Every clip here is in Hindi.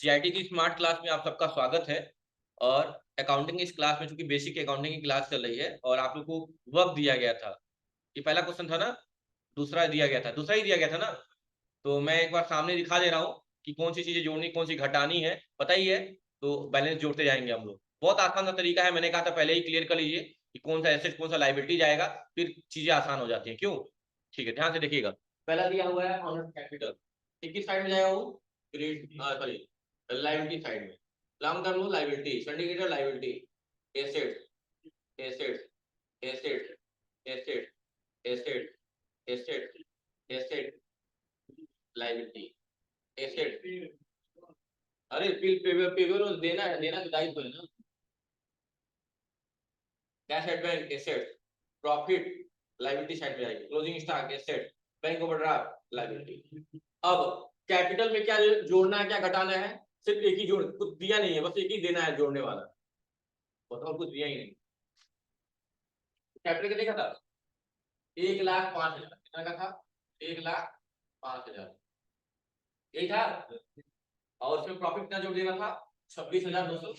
सीआईटी की स्मार्ट क्लास में आप सबका स्वागत है। और अकाउंटिंग इस क्लास में, चूंकि बेसिक अकाउंटिंग की क्लास चल रही है और आप लोग को वर्क दिया गया था। ये पहला क्वेश्चन था ना, दूसरा दिया गया था, दूसरा ही दिया गया था ना। तो मैं एक बार सामने दिखा दे रहा हूँ कि कौन सी चीजें जोड़नी, कौन सी घटानी है, पता ही है। तो बैलेंस जोड़ते जाएंगे हम लोग। बहुत आसान सा तरीका है, मैंने कहा था पहले ही क्लियर कर लीजिए कि कौन सा एसेट कौन सा लाइबिलिटी जाएगा, फिर चीजें आसान हो जाती है। क्यों? ठीक है, ध्यान से देखिएगा। पहला दिया हुआ है ऑनर कैपिटल। किस साइड में जाएगा वो? क्रेडिट, सॉरी, लाइबिलिटी साइड में। Long term liability, syndicated liability, assets, assets, assets, assets, assets, assets, asset, liability, asset. अरे पेपर देना है, देना तो दायित्व है ना। Cash at bank, asset. Profit liability side में जाएगी। Closing stock, asset. Bank overdraft, liability. अब कैपिटल में क्या जोड़ना है, क्या घटाना है? सिर्फ एक ही जोड़, कुछ दिया नहीं है, बस एक ही देना है जोड़ने वाला। बताओ, कुछ दिया ही नहीं। कैपिटल कितने का था? 1,05,000। कितना का था? 1,05,000। यही था। और उसमें प्रॉफिट कितना जोड़ देना था? 26,200।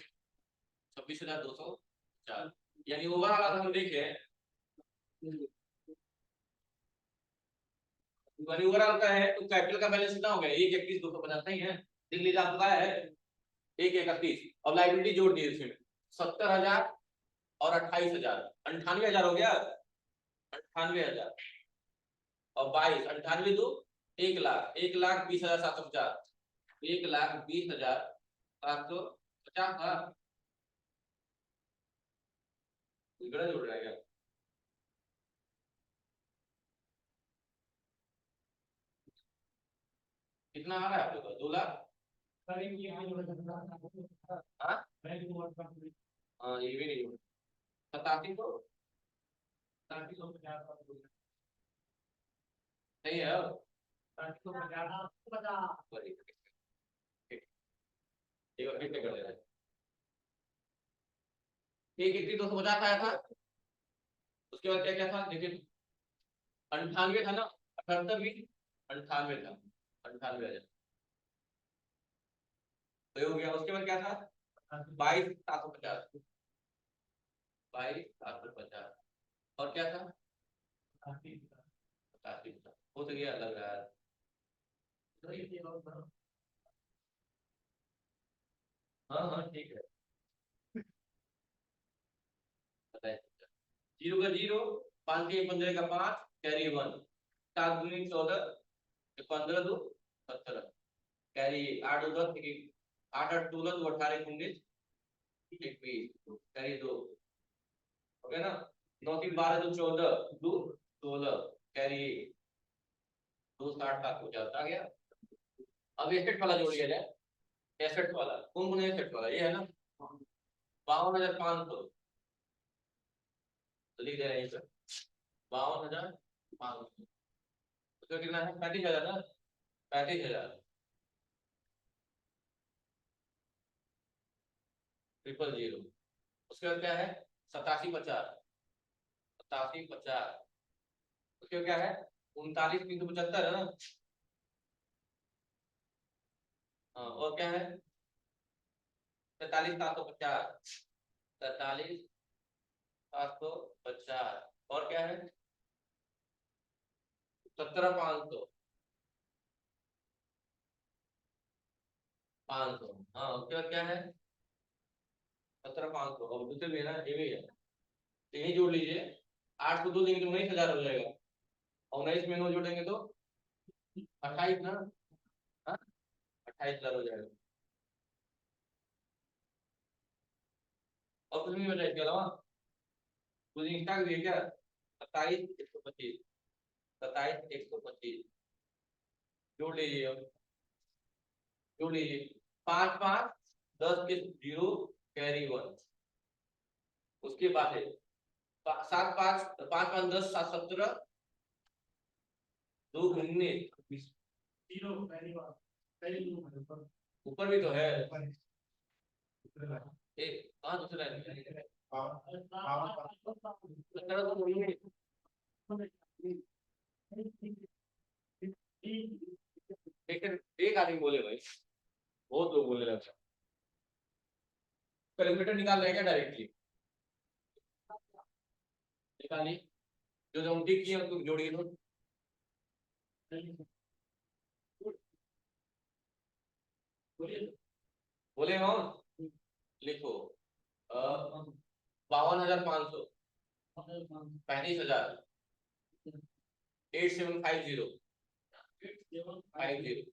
26,204। यानी ओवरऑल अगर हम देखें, ओवरऑल का है तो कैपिटल का बैलेंस कितना हो गया? 1,31,250 नहीं है? देख लीजिए, आपका है 1,31। अब लाइबिलिटी जोड़ दी इसमें 70,000 और 28,000, 98,000 हो गया। 98,000 और 22, 98 दो 1,00,000, 1,20,750, 1,20,750 था। गलत जोड़ रहा है क्या? कितना आ रहा है आप लोग का? 2,00,000। हाँ, हाँ, ये भी नहीं जोड़। 87,000 सही है। एक बार फिर से कर दे रहे हैं। 1,31,250 आया था। उसके बाद क्या क्या था देखिए, 98 था ना, 78 भी 98 था, 98,000 तो हो गया। उसके बाद क्या था? 22,750, 22,750। और क्या था? 87 हो तो गया, लग रहा है। हाँ हाँ, ठीक है। बताइए। 0 का 0, 5 के 15 का 5, कैरी 1, 7 दूनी 14, 15 दो 17, कैरी 8 दो 10, 8 8 16 दो 18 19 21, कैरी 2 हो गया ना। 9 3 12 दो 14, 2 16, कैरी 2 60 7 हो जाता गया। अब एसेट वाला जोड़ लिया जाए। एसेट वाला कौन कौन है? एसेट वाला ये है ना, 52,500। तो लिख दे रहे हैं सर, 52,500। उसका कितना है? 35,000 ना, 35,000 ट्रिपल जीरो। उसके बाद क्या है? 87,50, 87,50। उसके बाद क्या है? 39,375 है ना। हाँ, और क्या है? 43,750, 43,750। और क्या है? 17,500, 500। हाँ, उसके बाद क्या है? 17,500। और दूसरे भी है ना, ये भी है, तो यही जोड़ लीजिए। 8 को 2 देंगे तो 19,000 हो जाएगा। और 19 में 9 जोड़ेंगे तो 28 ना। हाँ, 28,000 हो जाएगा। और कुछ नहीं बचा इसके अलावा? कुछ इंस्टा दिए क्या? 27,125, 27,125 जोड़ लीजिए। अब जोड़ लीजिए। 5 5 10 के 0, कैरी 1। उसके बाद है 7 5 5 5 10 7 17 2 19। ऊपर भी तो है एक, कहाँ दूसरा है? एक एक आदमी बोले भाई। बहुत लोग बोलने लगता है। कैलकुलेटर निकाल रहे हैं क्या डायरेक्टली? निकालिए, जो जो हम ठीक किए उसको जोड़िए तो। बोले हम लिखो 52,500, 35,000, 8750, 50,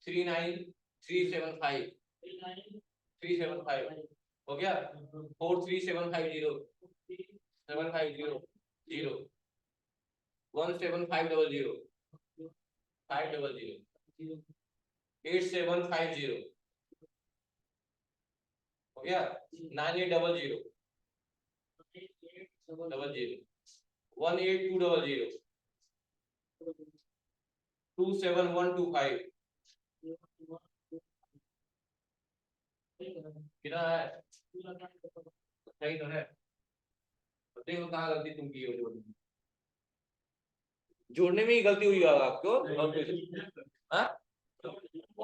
39,375, 375 हो गया। 43750, 750, 0, 17500, 500, 8750 हो गया। 9800, 18200, 27125 कितना है? सही तो है। देखो कहाँ गलती तुम की हो। जोड़ने में ही गलती हुई होगा आपको। हाँ,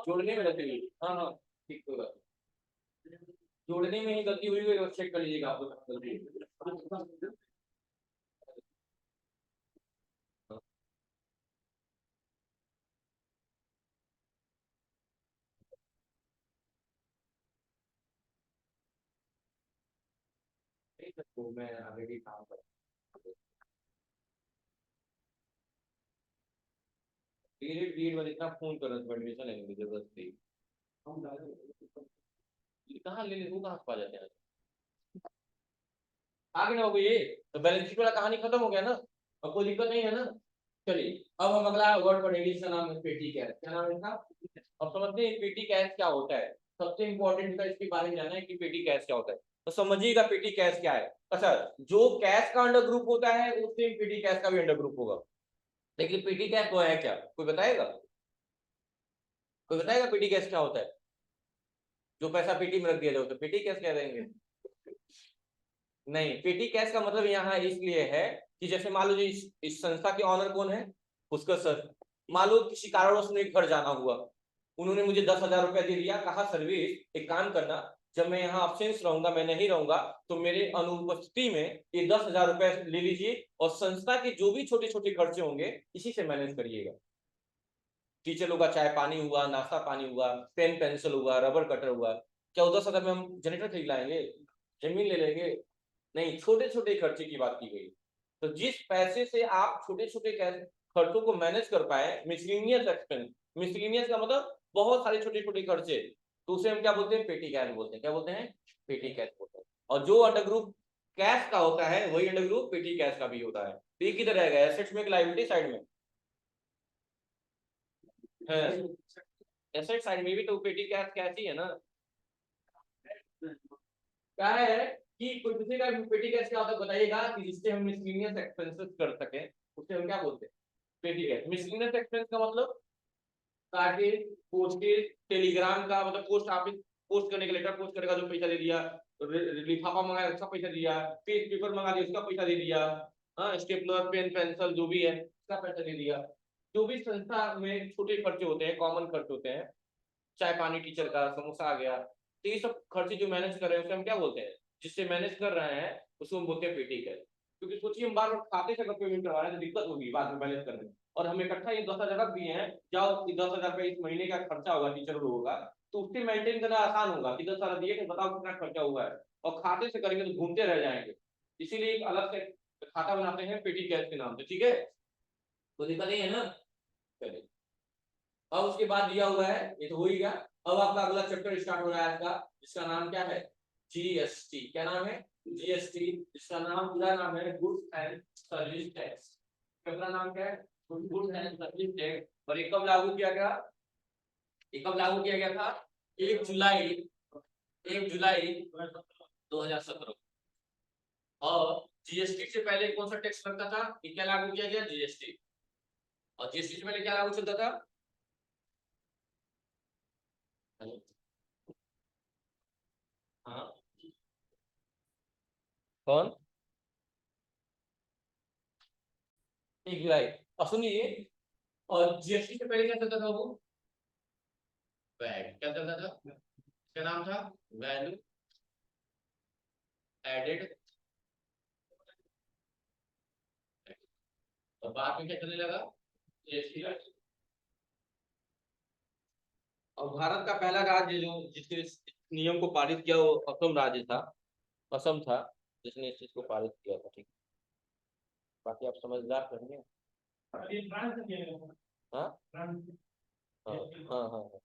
जोड़ने में गलती हुई। हाँ हाँ, ठीक होगा। जोड़ने में ही गलती हुई है, चेक कर लीजिएगा आपको गलती। तो मैं ऑलरेडी काम कर पीरियड पीरियड में इतना फोन करना तो एडमिशन लेने की जरूरत थी। कहाँ ले ले, वो कहाँ पा जाते हैं। आगे ना हो गई ये तो बैलेंस शीट वाला कहानी खत्म हो गया ना, अब कोई दिक्कत नहीं है ना। चलिए अब हम अगला वर्ड पढ़ेंगे, इसका नाम है पेटी कैश। क्या नाम है इसका? अब समझते हैं पेटी कैश क्या होता है। सबसे इंपॉर्टेंट का इसके बारे में जानना है कि पेटी कैश क्या होता है। तो समझिएगा पेटी कैश क्या है। अच्छा, जो कैश का अंडर ग्रुप होता है उससे पेटी कैश का भी अंडर ग्रुप होगा। लेकिन पेटी कैश वो है क्या, कोई बताएगा? कोई बताएगा पेटी कैश क्या होता है? जो पैसा पेटी में रख दिया जाए तो पेटी कैश कह देंगे। नहीं, पेटी कैश का मतलब यहाँ इसलिए है कि जैसे मान लो जी इस संस्था के ऑनर कौन है, उसका सर। मान लो किसी कारणवश मुझे घर जाना हुआ, उन्होंने मुझे 10,000 रुपया दे दिया, कहा सर्विस एक काम करना, जब मैं यहाँ अब्सेंस रहूंगा, मैं नहीं रहूंगा, तो मेरे अनुपस्थिति में ये 10,000 रुपया ले लीजिए और संस्था के जो भी छोटे छोटे खर्चे होंगे इसी से मैनेज करिएगा। टीचर लोग का चाय पानी हुआ, नाश्ता पानी हुआ, पेन पेंसिल हुआ, रबर कटर हुआ। क्या 10,000 में हम जनरेटर खरीद लाएंगे, जमीन ले लेंगे? नहीं, छोटे छोटे खर्चे की बात की गई। तो जिस पैसे से आप छोटे छोटे खर्चों को मैनेज कर पाए, मिसलिनियस एक्सपेंस। मिसलिनियस का मतलब बहुत सारे छोटे छोटे खर्चे, तो उसे हम क्या बोलते हैं? पेटी कैश बोलते हैं। क्या बोलते हैं? पेटी कैश बोलते हैं। और जो अंडर ग्रुप कैश का होता है वही अंडर ग्रुप पेटी कैश का भी होता है। तो ये किधर रहेगा? एसेट्स में, लायबिलिटी साइड में है। एसेट साइड में भी तो पेटी कैश कैश ही है ना। क्या है कि कोई पूछेगा पेटी कैश क्या होता है, बताइएगा कि जिससे हम मिसलिनियस एक्सपेंसेस कर सके उसे हम क्या बोलते हैं? पेटी कैश। मिसलिनियस एक्सपेंस का मतलब कार्टेज, पोस्टेज, टेलीग्राम का मतलब पोस्ट ऑफिस, पोस्ट करने के लेटर पोस्ट करने का जो पैसा दे दिया, लिफाफा मंगाया उसका पैसा दिया, पेज पेपर मंगा दिया उसका पैसा दे दिया, हाँ स्टेपलर पेन पेंसिल जो भी है उसका पैसा दे दिया। जो भी संस्था में छोटे खर्चे होते हैं, कॉमन खर्च होते हैं, चाय पानी, टीचर का समोसा आ गया, तो ये सब खर्चे जो मैनेज कर रहे हैं उसे हम क्या बोलते हैं? जिससे मैनेज कर रहे हैं उसको हम बोलते हैं पेटी कैश। क्योंकि सोचिए हम बार बार खाते से अगर पेमेंट करवा रहे हैं तो दिक्कत होगी बाद में बैलेंस करने में, और हम इकट्ठा ये 10,000 रख दिए हैं, जाओ 10,000 रुपये इस महीने का खर्चा होगा टीचर लोगों का, तो उससे मेंटेन करना आसान होगा कि 10,000 दिए तो बताओ कितना खर्चा हुआ है। और खाते से करेंगे तो घूमते रह जाएंगे, इसीलिए एक अलग से खाता बनाते हैं पेटी कैश के नाम से। ठीक है, तो दिक्कत नहीं है ना। चलिए अब उसके बाद दिया हुआ है, ये तो हो ही गया। अब आपका अगला चैप्टर स्टार्ट हो रहा है आपका, जिसका नाम क्या है? जीएसटी। क्या नाम है? जीएसटी। इसका नाम पूरा नाम है गुड्स एंड सर्विस टैक्स। पूरा नाम क्या है? Goods and service tax. और ये कब लागू किया गया? ये कब लागू किया गया था? 1 जुलाई, 1 जुलाई 2017। और जीएसटी से पहले कौन सा टैक्स लगता था? ये क्या लागू किया गया? जीएसटी। और जीएसटी से पहले क्या लागू चलता था? हाँ, कौन? 1 जुलाई। और सुनिए, और जीएसटी से पहले क्या चलता था वो? वैट क्या चलता था, क्या नाम था, वैल्यू एडेड, और बाद में क्या चलने लगा, जीएसटी। और भारत का पहला राज्य जो जिसने इस नियम को पारित किया वो असम राज्य था, असम था जिसने इस चीज को पारित किया था। ठीक, बाकी आप समझदार रहेंगे। हाँ हाँ हाँ हाँ हाँ।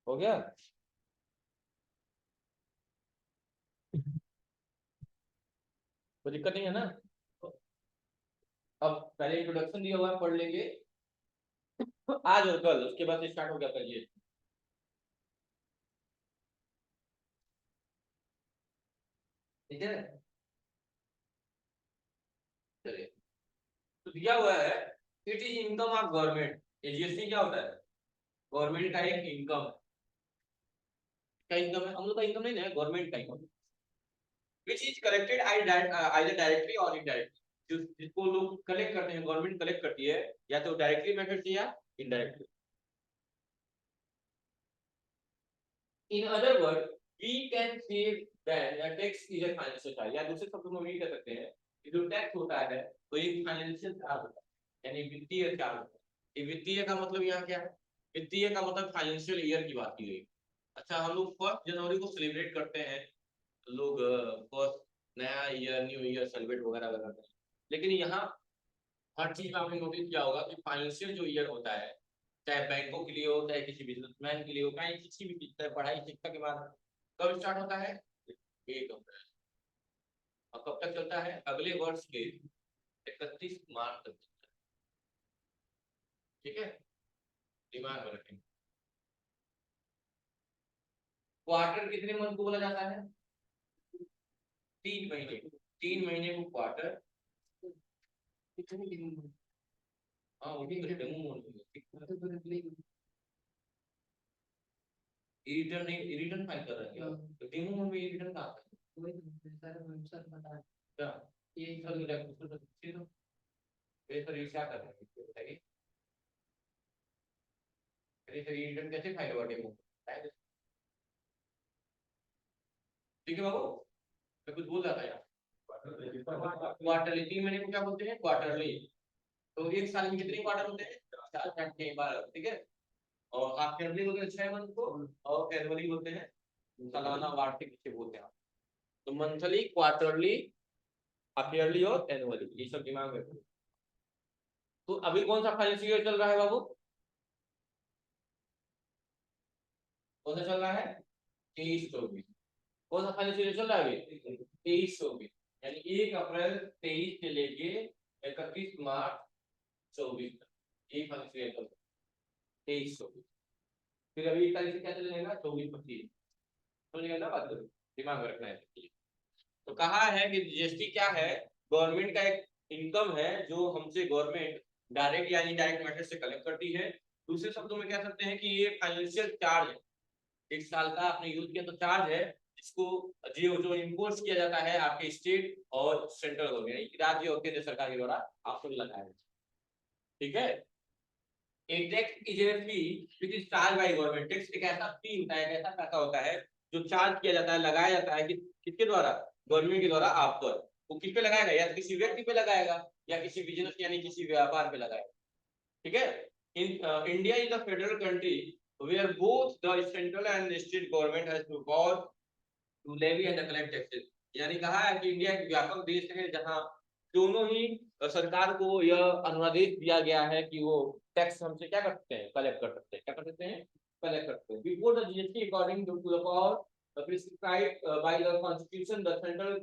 हो गया। कोई दिक्कत नहीं है ना। अब पहले इंट्रोडक्शन दिया हुआ है, पढ़ लेंगे आज और कल, उसके बाद स्टार्ट हो गया करिए। ठीक है, चलिए। तो दिया हुआ है, it is income of government. GST क्या होता है, गवर्नमेंट का एक इनकम, का इनकम है, हम लोग का इनकम नहीं है, गवर्नमेंट का income, which is collected either directly और इनडायरेक्टली। जिसको लोग कलेक्ट करते हैं, गवर्नमेंट कलेक्ट करती है, या तो डायरेक्टली मेथड से या indirectly. In other word we can say that tax is a financial charge, या दूसरे शब्दों में भी कह सकते हैं कि जो टैक्स होता है वो एक फाइनेंशियल चार्ज होता है, यानी वित्तीय चार्ज होता है। ये वित्तीय का मतलब यहाँ क्या है, वित्तीय का मतलब फाइनेंशियल ईयर की बात की गई। अच्छा, हम लोग 1 जनवरी को सेलिब्रेट करते हैं, लोग फर्स्ट नया ईयर, न्यू ईयर सेलिब्रेट वगैरह करते हैं, लेकिन यहाँ हर चीज में आपने नोटिस किया होगा कि फाइनेंशियल जो ईयर होता है, चाहे बैंकों के लिए हो, चाहे किसी बिजनेसमैन के लिए हो, चाहे किसी भी चीज, चाहे पढ़ाई शिक्षा के बाद, कब स्टार्ट होता है, 1 अप्रैल। और कब तक चलता है, अगले वर्ष के 31 मार्च तक चलता है। ठीक है, दिमाग में रखेंगे। क्वार्टर कितने मंथ को बोला जाता है, 3 महीने, 3 महीने को क्वार्टर। हाँ वो भी करते हैं, रिटर्न नहीं, रिटर्न फाइल कर रहे हैं तो डेमो में रिटर्न कहाँ आता है, क्या ये सर मेरा क्वेश्चन तो ये सर ये क्या कर रहे हैं बताइए, अरे सर ये रिटर्न कैसे फाइल हुआ डेमो, ठीक है बाबू, मैं कुछ बोल रहा था यार। क्वार्टरली, 3 महीने को क्या बोलते हैं, क्वार्टरली। तो एक साल में कितने क्वार्टर होते हैं, 4 8 12, ठीक है। और हाफ ईयरली बोलते हैं 6 मंथ को, और एनुअली बोलते हैं, सालाना वार्षिक इसे बोलते हैं। तो मंथली, क्वार्टरली, हाफ ईयरली और एनुअली, ये सब दिमाग में रखो। तो अभी कौन सा फाइनेंशियल ईयर चल रहा है बाबू, कौन सा चल रहा है, 23 24। कौन सा फाइनेंशियल ईयर चल रहा है अभी, 23 24, यानी 1 अप्रैल 23 से लेके 31 मार्च 24 तक, ये फाइनेंशियल ईयर चल रहा है, 23 24। फिर अभी 1 तारीख से क्या चलेगा, 24 25, समझिएगा ना बात, दिमाग में रखना है। तो कहा है कि जीएसटी क्या है, गवर्नमेंट का एक इनकम है जो हमसे गवर्नमेंट डायरेक्ट या इनडायरेक्ट मेथड से कलेक्ट करती है। दूसरे शब्दों में कह सकते हैं कि ये फाइनेंशियल चार्ज है, 1 साल का आपने यूज किया तो चार्ज है, जिसको जो जो इम्पोज किया जाता है आपके स्टेट और सेंट्रल गवर्नमेंट, राज्य और केंद्र सरकार के द्वारा आपको लगाया है। ठीक है, एक tax is a fee which is charge by government. Tax एक ऐसा फी होता है, एक ऐसा पैसा होता है जो चार्ज किया जाता है, लगाया जाता है, किसके द्वारा, गवर्नमेंट के द्वारा आप पर। वो किस पे लगाएगा, या तो किसी व्यक्ति पे लगाएगा, या किसी बिजनेस यानी किसी व्यापार पे लगाएगा। ठीक है, in India is a federal country where both the central and state government has to got to levy and collect taxes. यानी कहा है कि इंडिया एक व्यापक देश है जहां दोनों ही सरकार को यह अनुदेश दिया गया है कि वो टैक्स हमसे क्या कर सकते हैं, कलेक्ट कर सकते हैं, क्या कर सकते हैं, कलेक्ट कर सकते हैं। Before the GST according to the power prescribed by the constitution, the central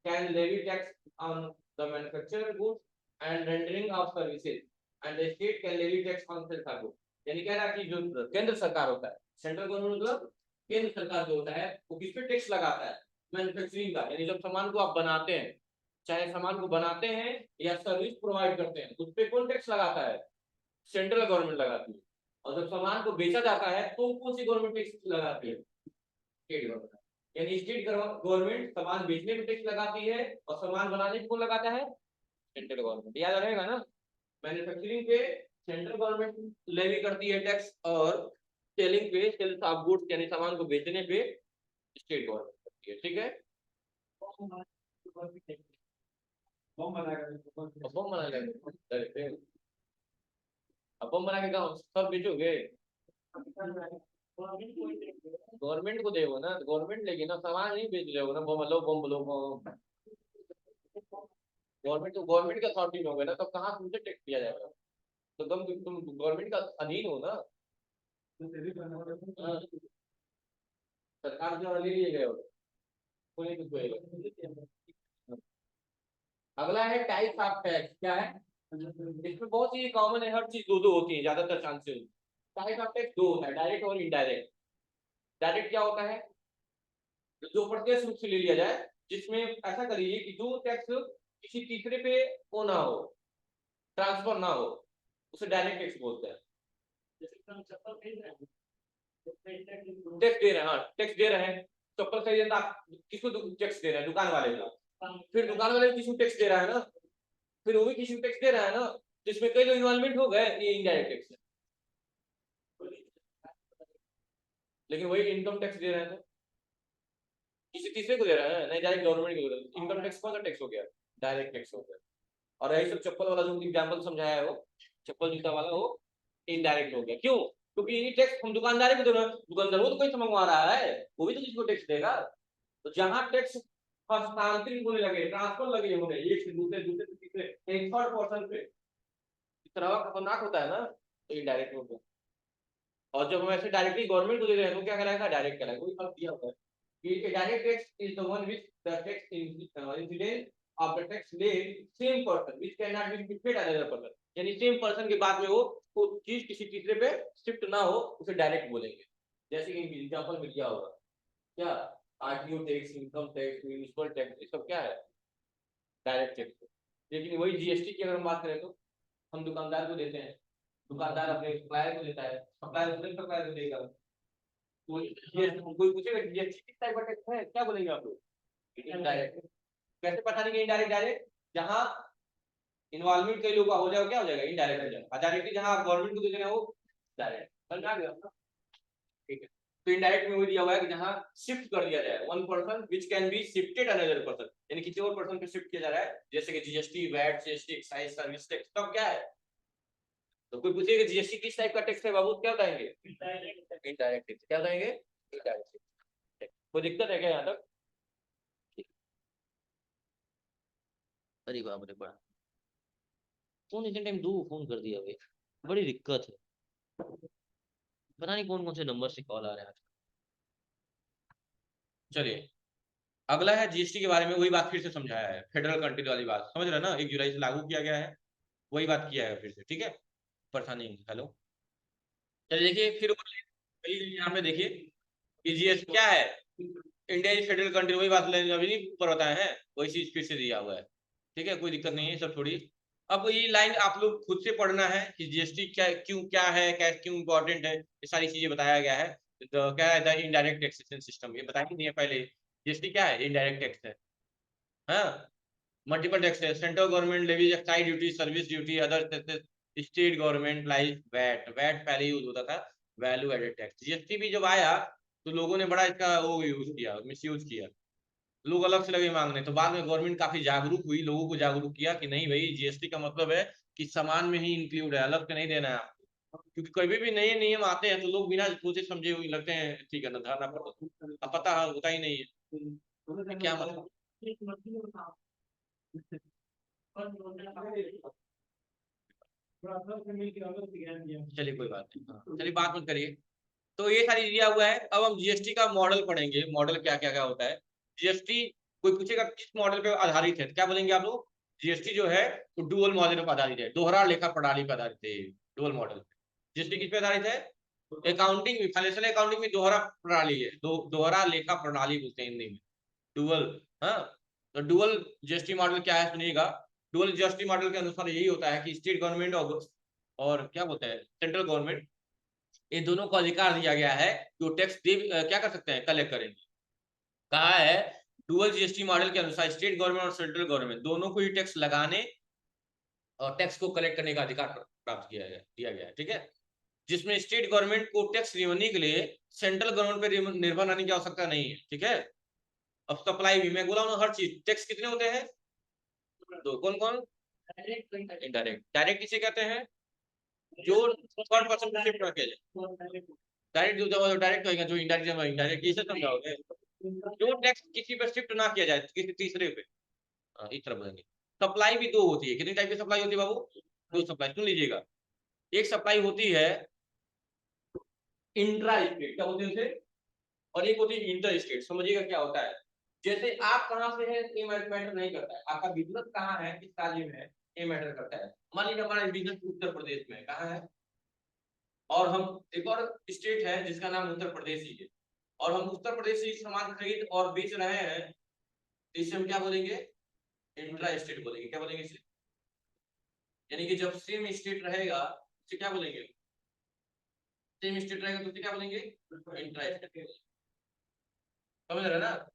can levy tax on the manufactured goods and rendering of services, and the state can levy tax on sales cargo. यानी कह रहा है कि जो केंद्र सरकार होता है, सेंट्रल गवर्नमेंट मतलब केंद्र सरकार जो होता है, वो किस पे टैक्स लगाता है, मैन्युफैक्चरिंग का, यानी जब सामान को आप बनाते हैं, चाहे सामान को बनाते हैं या सर्विस प्रोवाइड करते हैं, उस पर कौन टैक्स लगाता है? सेंट्रल गवर्नमेंट लगाती है। और जब सामान को बेचा जाता है तो कौन सी गवर्नमेंट टैक्स लगाती है? State government. यानी स्टेट गवर्नमेंट सामान बेचने में टैक्स लगाती है और सामान बनाने को कौन लगाता है? Central government. याद रहेगा ना, मैन्युफैक्चरिंग पे सेंट्रल गवर्नमेंट लेवी करती है टैक्स, और सेलिंग पे, सेल्स ऑफ गुड्स यानी सामान को बेचने पे स्टेट गवर्नमेंट करती है। ठीक है, बम बना के अब बम बना के गाँव सब बेचोगे? गवर्नमेंट को देगा ना, गवर्नमेंट लेगी ना, सामान नहीं बेच रहे हो ना, बम लो बम लो। गवर्नमेंट का अथॉरिटी होगा ना, तो कहाँ तुमसे टैक्स दिया जाएगा? तो तुम गवर्नमेंट का अधीन हो ना। हाँ, सरकार जो ले लिए गए हो, कोई कुछ होएगा। अगला है टाइप ऑफ टैक्स। क्या है इसमें? बहुत चीजें कॉमन है, हर चीज दो दो होती है ज्यादातर चांसेस। टाइप ऑफ टैक्स दो होता है, डायरेक्ट और इनडायरेक्ट। डायरेक्ट क्या होता है? जो प्रत्यक्ष रूप से ले लिया जाए, जिसमें ऐसा करिए कि जो टैक्स किसी तीसरे पे वो ना हो, ट्रांसफर ना हो, उसे डायरेक्ट टैक्स बोलते हैं। टैक्स दे रहे हैं, हाँ टैक्स दे रहे हैं। चप्पल खरीदे तो आप किसको टैक्स दे रहे हैं? दुकान वाले को। फिर दुकान वाले किसी को टैक्स दे रहा है ना, फिर वो भी किसी को टैक्स दे रहा है ना, जिसमें कई लोग इन्वॉल्वमेंट हो गए, ये इनडायरेक्ट टैक्स है। लेकिन वही इनकम टैक्स दे रहे हैं तो किसी तीसरे को दे रहा है, नहीं डायरेक्ट गवर्नमेंट को दे रहा है। इनकम टैक्स कौन सा टैक्स हो गया? डायरेक्ट टैक्स हो गया। और यही सब चप्पल वाला जो एग्जाम्पल समझाया है, वो चप्पल जूता वाला, वो इनडायरेक्ट हो गया। क्यों? क्योंकि ये टैक्स हम दुकानदारी को दे रहे हैं, दुकानदार वो तो कोई मंगवा रहा है, वो भी तो किसी को टैक्स देगा। तो जहां टैक्स हस्तांतरित होने लगे, ट्रांसफर लगे होने, एक से दूसरे, दूसरे से तीसरे, एक थर्ड पर्सन पे, इस तरह का खतरनाक होता है ना, तो इनडायरेक्ट हो गया। और जब हम ऐसे डायरेक्टली गवर्नमेंट को दे रहे हैं तो क्या कहलाएगा? डायरेक्ट कहलाएगा। कोई फर्क दिया हुआ है कि direct tax is the one which the tax incident of the tax laid same person which can not be shifted another person. यानी सेम पर्सन के बाद में वो चीज किसी तीसरे पे शिफ्ट ना हो, उसे डायरेक्ट बोलेंगे। जैसे कि एग्जांपल में दिया होगा, क्या RTO tax, income tax, municipal tax, ये सब क्या है? Direct tax. लेकिन वही जीएसटी की अगर हम बात करें तो हम दुकानदार को देते हैं, दुकानदार अपने सप्लायर को देता है, सप्लायर अपने सप्लायर को देगा। कोई पूछेगा जीएसटी किस टाइप का टैक्स है, क्या बोलेंगे आप लोग? इनडायरेक्ट। कैसे पता नहीं कि इनडायरेक्ट डायरेक्ट? जहां इन्वॉल्वमेंट कई लोगों का हो जाएगा, क्या हो जाएगा? इनडायरेक्ट हो जाएगा। डायरेक्टली जहां आप गवर्नमेंट को दे रहे हो वो डायरेक्ट। समझ आ गया? ठीक है। तो इनडायरेक्ट में वो दिया हुआ है कि जहां शिफ्ट कर दिया जाए, one person which can be shifted another person, यानी किसी और पर्सन पे शिफ्ट किया जा रहा है, जैसे कि GST, VAT, GST, excise, service tax, सब क्या है? तो कोई पूछेगा जीएसटी किस टाइप का टैक्स है बाबू, क्या बताएंगे? Indirect tax. क्या बताएंगे? Indirect tax. कोई दिक्कत है क्या यहाँ तक? अरे बाप रे बड़ा फोन इतने टाइम दो फोन कर दिया भाई, बड़ी दिक्कत है। पता नहीं कौन कौन से नंबर से कॉल आ रहा है। चलिए, अगला है जीएसटी के बारे में वही बात फिर से समझाया है, फेडरल कंट्री वाली बात समझ रहे हैं ना, 1 जुलाई से लागू किया गया है, वही बात किया है फिर से। ठीक है, परेशानी नहीं। हेलो, चलिए देखिए फिर यहाँ पे देखिए कि जीएस क्या है, इंडिया इज फेडरल कंट्री, वही बात अभी नहीं ऊपर बताए हैं, वही चीज फिर से दिया हुआ है। ठीक है, कोई दिक्कत नहीं है, सब छोड़िए। अब ये लाइन आप लोग खुद से पढ़ना है कि जीएसटी क्या है, क्या क्यों इंपॉर्टेंट है, ये सारी चीजें बताया गया है। तो क्या है द इनडायरेक्ट टैक्सेशन सिस्टम, ये बताया नहीं है पहले। जीएसटी क्या है? इनडायरेक्ट टैक्स है। हाँ, मल्टीपल टैक्स है, central government levies excise duty, service duty, other taxes, state government like VAT. VAT पहले यूज होता था, वैल्यू एडेड टैक्स। जीएसटी भी जब आया तो लोगों ने बड़ा इसका वो यूज किया, मिस यूज किया, लोग अलग से लगे मांगने। तो बाद में गवर्नमेंट काफी जागरूक हुई, लोगों को जागरूक किया कि नहीं भाई, जीएसटी का मतलब है कि सामान में ही इंक्लूड है, अलग से नहीं देना है आपको। क्योंकि कभी भी नए नियम आते हैं तो लोग बिना सोचे समझे हुए लगते हैं, ठीक है ना, धारणा पर अब पता होता ही नहीं है क्या मतलब। चलिए कोई बात नहीं, हाँ चलिए बात मत करिए। तो ये सारी दिया हुआ है। अब हम जीएसटी का मॉडल पढ़ेंगे, मॉडल क्या क्या क्या होता है। जीएसटी कोई पूछेगा किस मॉडल पे आधारित है, तो क्या बोलेंगे आप लोग? जीएसटी जो है तो डुअल मॉडल पर आधारित है, दोहरा लेखा प्रणाली पर आधारित है। डुअल मॉडल जीएसटी किस पे आधारित है? अकाउंटिंग में, फाइनेंशियल अकाउंटिंग में दोहरा प्रणाली है, दोहरा लेखा प्रणाली बोलते हैं हिंदी में, डुअल। हाँ, तो डुअल जीएसटी मॉडल क्या है सुनिएगा। डुअल जीएसटी मॉडल के अनुसार यही होता है कि स्टेट गवर्नमेंट और क्या बोलते हैं सेंट्रल गवर्नमेंट, ये दोनों को अधिकार दिया गया है कि वो टैक्स क्या कर सकते हैं, कलेक्ट करेंगे। कहा है डुअल जीएसटी मॉडल के अनुसार स्टेट गवर्नमेंट और सेंट्रल गवर्नमेंट दोनों को ही टैक्स लगाने और टैक्स को कलेक्ट करने का अधिकार प्राप्त दिया गया है। ठीक है, जिसमें स्टेट गवर्नमेंट को टैक्स रेवेन्यू के लिए सेंट्रल गवर्नमेंट पर निर्भर रहने की आवश्यकता नहीं है। ठीक है, अब सप्लाई भी मैं बोला हूँ, हर चीज टैक्स कितने होते हैं, दो। कौन कौन, इनडायरेक्ट। डायरेक्ट किसे कहते हैं, जो पर पर्सन पे शिफ्ट किया जाए। डायरेक्ट जो डायरेक्ट होगा, जो इनडायरेक्ट इनडायरेक्ट किसे समझाओगे, जो टैक्स किसी पे शिफ्ट ना किया जाए किसी तीसरे पे। इस तरह बोलेंगे। सप्लाई भी दो होती है, कितनी टाइप की सप्लाई होती है बाबू, दो सप्लाई सुन लीजिएगा। एक सप्लाई होती है इंट्रा स्टेट, क्या बोलते हैं उसे, और एक होती है इंटर स्टेट। समझिएगा क्या होता है, जैसे आप कहां से है ये मैटर नहीं करता है, आपका बिजनेस कहां है किस राज्य में है ये मैटर करता है। मान लीजिए हमारा बिजनेस उत्तर प्रदेश में कहां है, और हम एक और स्टेट है जिसका नाम उत्तर प्रदेश ही है, और हम उत्तर प्रदेश से सामान खरीद और बेच रहे हैं, तो इसे हम क्या बोलेंगे, इंट्रा स्टेट बोलेंगे। क्या बोलेंगे इसे, यानी कि जब सेम स्टेट रहेगा उसे क्या बोलेंगे, सेम स्टेट रहेगा तो उसे क्या बोलेंगे, इंट्रा स्टेट। समझ रहे ना,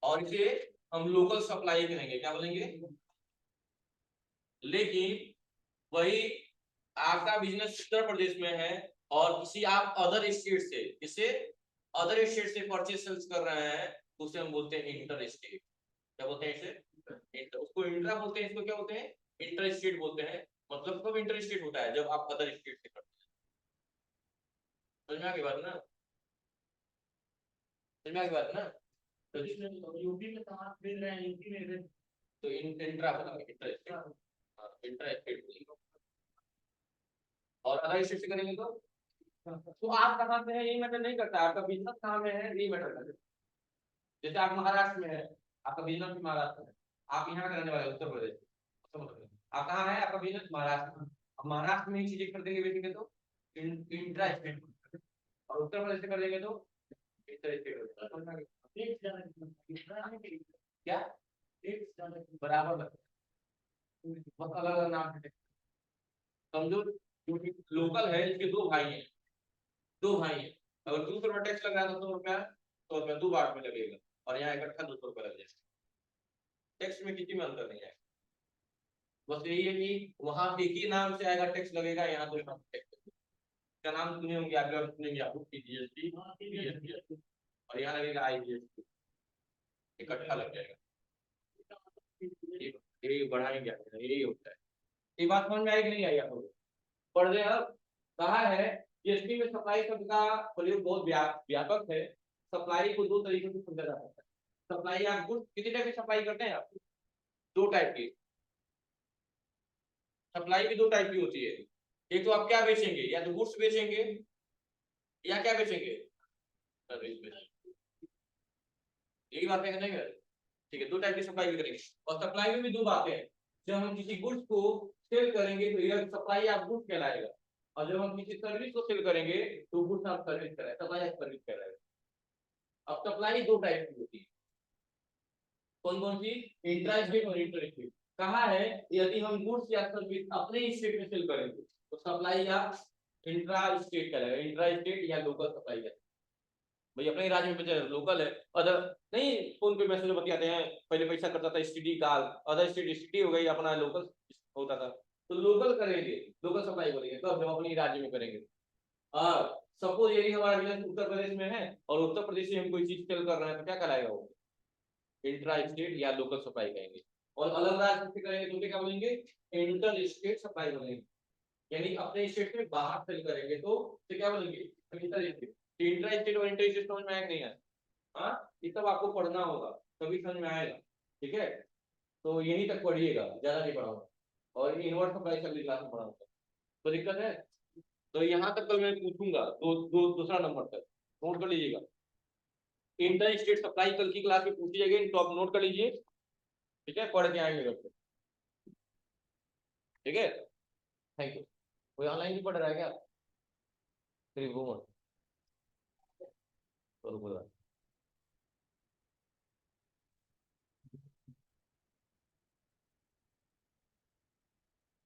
और इसे हम लोकल सप्लाई कहेंगे, क्या बोलेंगे। लेकिन वही आपका बिजनेस उत्तर प्रदेश में है और किसी आप अदर स्टेट से, इसे अदर स्टेट से परचेज सेल्स कर रहे हैं, तो उसे हम बोलते हैं इंटर स्टेट। क्या बोलते हैं इसे, उसको इंट्रा बोलते हैं, इसको क्या बोलते हैं, इंटर स्टेट बोलते हैं। मतलब कब इंटर स्टेट होता है, जब आप अदर स्टेट से करते हैं। समझ में आ गई बात ना, समझ में आ गई बात ना। तो यूपी में कहां मिल रहे हैं, यूपी में तो इंट्रा बोलेंगे, इंटर स्टेट। हाँ, इंटर स्टेट बोलेंगे। और अदर स्टेट से करेंगे तो आप कहां से है ये मैटर नहीं करता, आपका बिजनेस कहां में है ये मैटर करता है। जैसे आप महाराष्ट्र में है, आपका बिजनेस भी महाराष्ट्र में है, आप यहाँ का रहने वाले उत्तर प्रदेश, आप कहाँ है, आपका बिजनेस महाराष्ट्र में। अब महाराष्ट्र में ही चीजें खरीदेंगे बेचेंगे तो इंट्रा स्टेट, और उत्तर प्रदेश से कर देंगे तो इंटर स्टेट। क्या बराबर, बस अलग अलग नाम है। समझो, लोकल है इसके दो भाई हैं, दो भाई हैं, अगर 200 रुपया टैक्स लग रहा है तो 100 रुपया, 100 रुपया दो बार में लगेगा, और यहाँ इकट्ठा 200 रुपया लग जाएगा। टैक्स में किसी में अंतर नहीं है, बस यही है कि वहां एक ही नाम से आएगा टैक्स लगेगा, यहाँ तो टैक्स का नाम सुने होंगे, आगे सुनेंगे आप जीएसटी, और यहाँ लगेगा आईजीएसटी, इकट्ठा लग जाएगा। ये बढ़ाएंगे, यही होता है। ये बात समझ में आई कि नहीं आई आपको, पढ़ रहे अब। कहा है जीएसटी में सप्लाई शब्द का प्रयोग बहुत व्यापक है। सप्लाई को दो तरीके से समझा जा सकता है। सप्लाई आप गुड्स कितने टाइप की सप्लाई करते हैं आप, दो टाइप की सप्लाई भी दो टाइप की होती है। एक तो आप क्या बेचेंगे, या तो गुड्स बेचेंगे या क्या बेचेंगे, सर्विस बेचेंगे। यही बात है नहीं, ठीक है, दो टाइप की सप्लाई भी करेंगे। और सप्लाई में भी दो बातें हैं, जब हम किसी गुड्स को सेल करेंगे तो यह सप्लाई आप गुड्स कहलाएगा, और जब हम किसी सर्विस को सेल करेंगे तो गुड्स आप सर्विस कहलाएगा, सप्लाई आप सर्विस कहलाएगा। अब सप्लाई दो टाइप की होती है, कौन कौन सी, इंट्रा स्टेट और इंटर स्टेट। कहा है यदि हम गुड्स या सर्विस अपने स्टेट में सेल करेंगे तो सप्लाई या इंट्रा स्टेट कहलाएगा, इंट्रा स्टेट या लोकल सप्लाई कहलाएगा। भाई अपने राज्य में बेचे लोकल है, अदर नहीं। फोन पे मैसेज बतियाते हैं, पहले पैसा करता था STD call, other state STD हो गई, अपना लोकल होता था। तो लोकल करेंगे, लोकल सप्लाई करेंगे कब, जब अपने राज्य में करेंगे। और सपोज यदि हमारा बिजनेस उत्तर प्रदेश में है और उत्तर प्रदेश से हम कोई चीज सेल कर रहे हैं तो क्या कहलाएगा वो, इंट्रा स्टेट या लोकल सप्लाई कहेंगे। और अलग राज्य से करेंगे तो क्या बोलेंगे, इंटर स्टेट सप्लाई बोलेंगे। यानी अपने स्टेट से बाहर सेल करेंगे तो क्या बोलेंगे, इंटर स्टेट। इंट्रा स्टेट और इंटर स्टेट समझ में आएगा नहीं है, हाँ ये सब आपको पढ़ना होगा तभी समझ में आएगा। ठीक है, तो यहीं तक पढ़िएगा, ज्यादा नहीं पढ़ाऊंगा, और इनवर्ट सप्लाई अगली क्लास में पढ़ाऊंगा। तो दिक्कत है, तो यहाँ तक कल मैं पूछूंगा दूसरा नंबर तक, नोट कर लीजिएगा। इंटर स्टेट सप्लाई कल की क्लास में पूछी जाएगी, तो आप नोट कर लीजिए। ठीक है, पढ़ के आएंगे घर पे। ठीक है, थैंक यू। कोई ऑनलाइन भी पढ़ रहा है क्या, त्रिभुवन, तो